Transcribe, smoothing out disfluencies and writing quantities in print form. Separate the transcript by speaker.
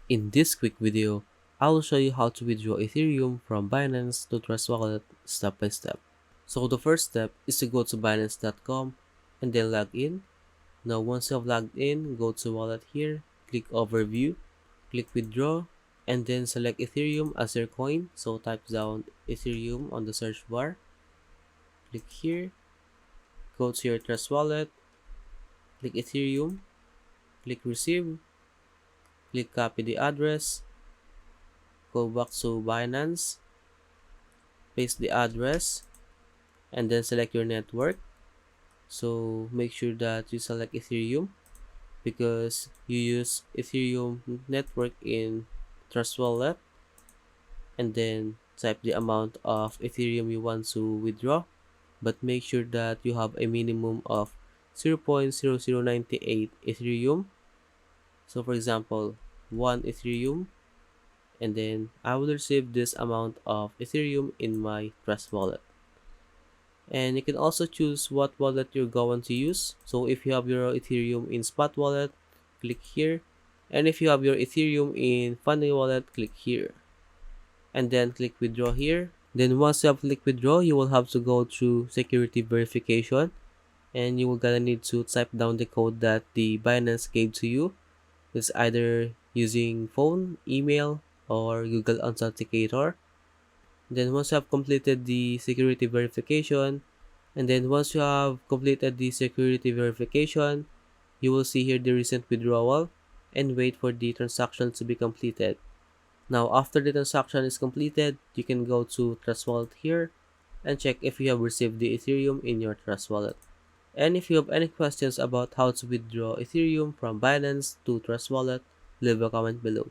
Speaker 1: In this quick video, I will show you how to withdraw Ethereum from Binance to Trust Wallet step by step. So the first step is to go to Binance.com and then log in. Now once you have logged in, go to wallet here, click overview, click withdraw, and then select Ethereum as your coin. So type down Ethereum on the search bar, click here, go to your Trust Wallet, click Ethereum, click receive, click copy the address, go back to Binance, paste the address, and then select your network. So make sure that you select Ethereum because you use Ethereum network in Trust Wallet, and then type the amount of Ethereum you want to withdraw, but make sure that you have a minimum of 0.0098 Ethereum. So for example, 1 Ethereum, and then I will receive this amount of Ethereum in my Trust Wallet. And you can also choose what wallet you're going to use. So if you have your Ethereum in spot wallet, click here, and if you have your Ethereum in funding wallet, click here, and then click withdraw here. Then once you have click withdraw, you will have to go through security verification, and you will gonna need to type down the code that the Binance gave to you. It's either using phone, email, or Google Authenticator. Then once you have completed the security verification, and then once you have completed the security verification, you will see here the recent withdrawal and wait for the transaction to be completed. Now after the transaction is completed, you can go to Trust Wallet here and check if you have received the Ethereum in your Trust Wallet. And if you have any questions about how to withdraw Ethereum from Binance to Trust Wallet, leave a comment below.